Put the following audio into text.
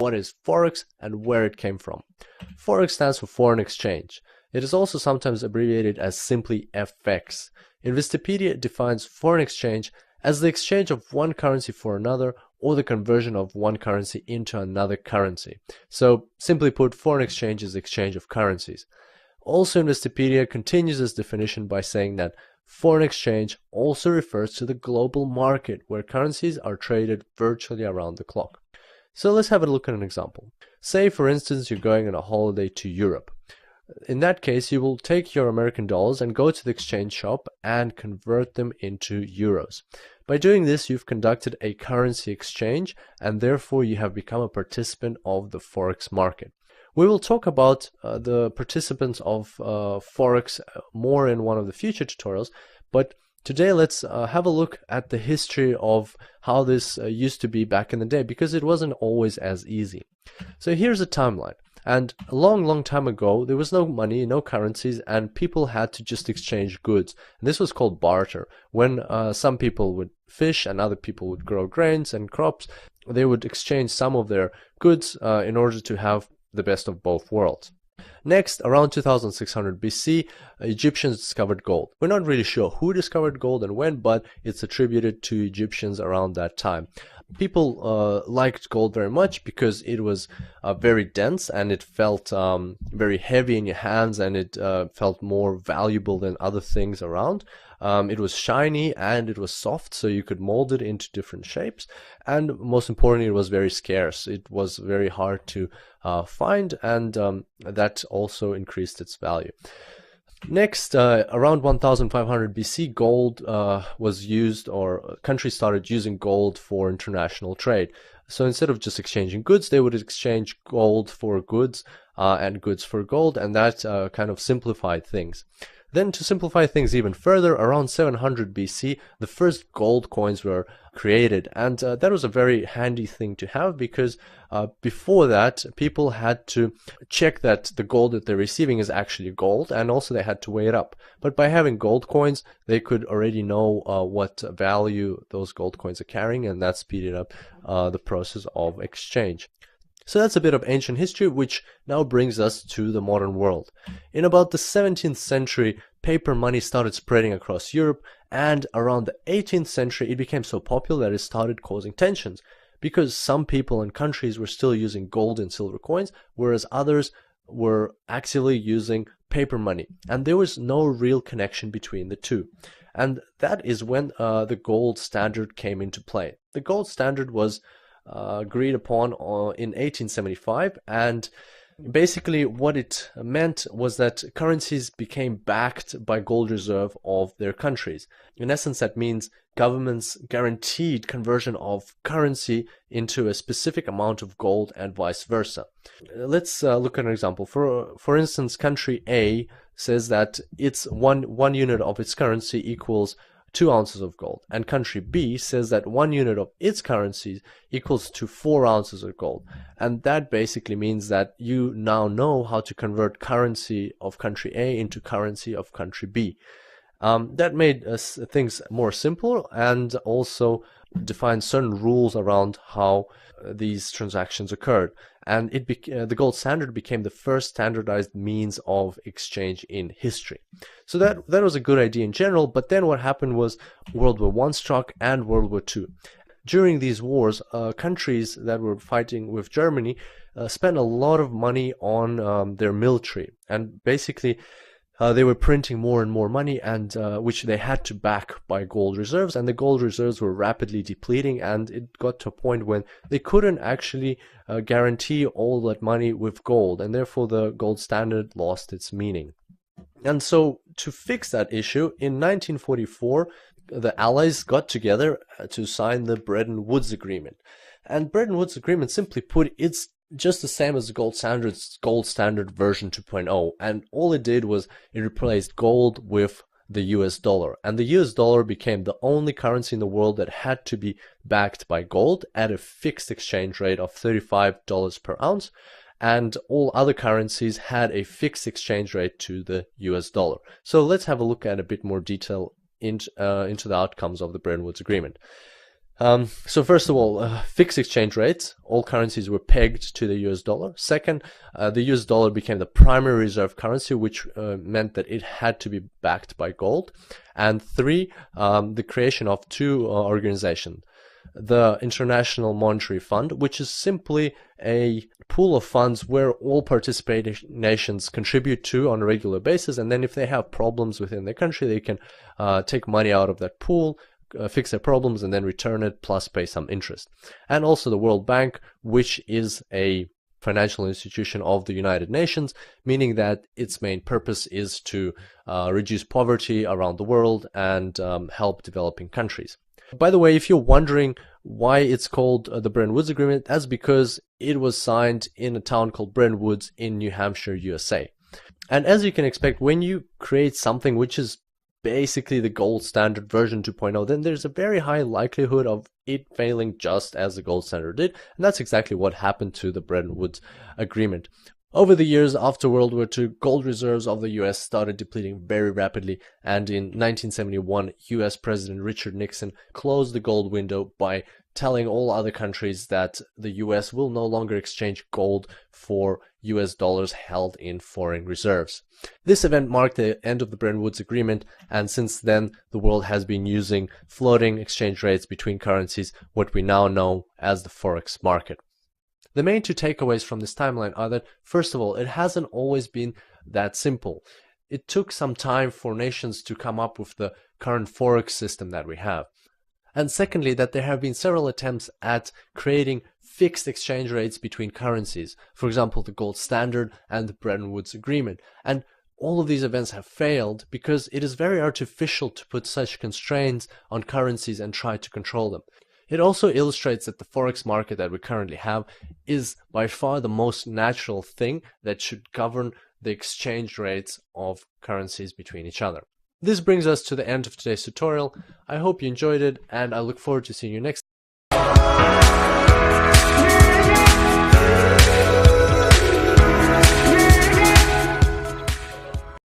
what is Forex and where it came from. Forex stands for foreign exchange. It is also sometimes abbreviated as simply FX. Investopedia defines foreign exchange as the exchange of one currency for another, or the conversion of one currency into another currency. So, simply put, foreign exchange is the exchange of currencies. Also, Investopedia continues this definition by saying that foreign exchange also refers to the global market where currencies are traded virtually around the clock. So let's have a look at an example. Say, for instance, you're going on a holiday to Europe. In that case, you will take your American dollars and go to the exchange shop and convert them into euros. By doing this, you've conducted a currency exchange, and therefore you have become a participant of the Forex market. We will talk about the participants of Forex more in one of the future tutorials, but today let's have a look at the history of how this used to be back in the day, because it wasn't always as easy. So here's a timeline. And a long time ago, there was no money, no currencies, and people had to just exchange goods. And this was called barter. When some people would fish and other people would grow grains and crops, they would exchange some of their goods in order to have the best of both worlds. Next, around 2600 BC, Egyptians discovered gold. We're not really sure who discovered gold and when, but it's attributed to Egyptians around that time. People liked gold very much because it was very dense and it felt very heavy in your hands, and it felt more valuable than other things around. It was shiny and it was soft, so you could mold it into different shapes. And most importantly, it was very scarce. It was very hard to find, and that also increased its value. Next, around 1500 BC, gold was used, or countries started using gold for international trade. So instead of just exchanging goods, they would exchange gold for goods and goods for gold, and that kind of simplified things. Then, to simplify things even further, around 700 BC, the first gold coins were created, and that was a very handy thing to have, because before that, people had to check that the gold that they're receiving is actually gold, and also they had to weigh it up. But by having gold coins, they could already know what value those gold coins are carrying, and that speeded up the process of exchange. So that's a bit of ancient history, which now brings us to the modern world. In about the 17th century, paper money started spreading across Europe, and around the 18th century it became so popular that it started causing tensions, because some people and countries were still using gold and silver coins, whereas others were actively using paper money, and there was no real connection between the two. And that is when the gold standard came into play. The gold standard was agreed upon in 1875, and basically what it meant was that currencies became backed by gold reserve of their countries. In essence, that means governments guaranteed conversion of currency into a specific amount of gold and vice versa. Let's look at an example. For instance, country A says that its one unit of its currency equals 2 ounces of gold, and country B says that 1 unit of its currency equals to 4 ounces of gold. And that basically means that you now know how to convert currency of country A into currency of country B. That made things more simple, and also defined certain rules around how these transactions occurred. And the gold standard became the first standardized means of exchange in history. So that was a good idea in general, but then what happened was World War I struck and World War II. During these wars, countries that were fighting with Germany spent a lot of money on their military, and basically they were printing more and more money, and which they had to back by gold reserves, and the gold reserves were rapidly depleting, and it got to a point when they couldn't actually guarantee all that money with gold, and therefore the gold standard lost its meaning. And so to fix that issue, in 1944, the Allies got together to sign the Bretton Woods Agreement. And Bretton Woods Agreement, simply put, it's just the same as the gold standard version 2.0, and all it did was it replaced gold with the US dollar, and the US dollar became the only currency in the world that had to be backed by gold at a fixed exchange rate of $35 per ounce, and all other currencies had a fixed exchange rate to the US dollar. So let's have a look at a bit more detail into the outcomes of the Bretton Woods Agreement. So first of all, fixed exchange rates. All currencies were pegged to the US dollar. Second, the US dollar became the primary reserve currency, which meant that it had to be backed by gold. And three, the creation of two organizations. The International Monetary Fund, which is simply a pool of funds where all participating nations contribute to on a regular basis, and then if they have problems within their country, they can take money out of that pool, fix their problems, and then return it, plus pay some interest. And also the World Bank, which is a financial institution of the United Nations, meaning that its main purpose is to reduce poverty around the world and help developing countries. By the way, if you're wondering why it's called the Bretton Woods Agreement, that's because it was signed in a town called Bretton Woods in New Hampshire, USA. And as you can expect, when you create something which is basically the gold standard version 2.0, then there's a very high likelihood of it failing just as the gold standard did. And that's exactly what happened to the Bretton Woods Agreement. Over the years after World War II, gold reserves of the US started depleting very rapidly, and in 1971, US President Richard Nixon closed the gold window by telling all other countries that the US will no longer exchange gold for US dollars held in foreign reserves. This event marked the end of the Bretton Woods Agreement, and since then, the world has been using floating exchange rates between currencies, what we now know as the Forex market. The main two takeaways from this timeline are that, first of all, it hasn't always been that simple. It took some time for nations to come up with the current Forex system that we have. And secondly, that there have been several attempts at creating fixed exchange rates between currencies. For example, the gold standard and the Bretton Woods Agreement. And all of these events have failed because it is very artificial to put such constraints on currencies and try to control them. It also illustrates that the Forex market that we currently have is by far the most natural thing that should govern the exchange rates of currencies between each other. This brings us to the end of today's tutorial. I hope you enjoyed it, and I look forward to seeing you next time.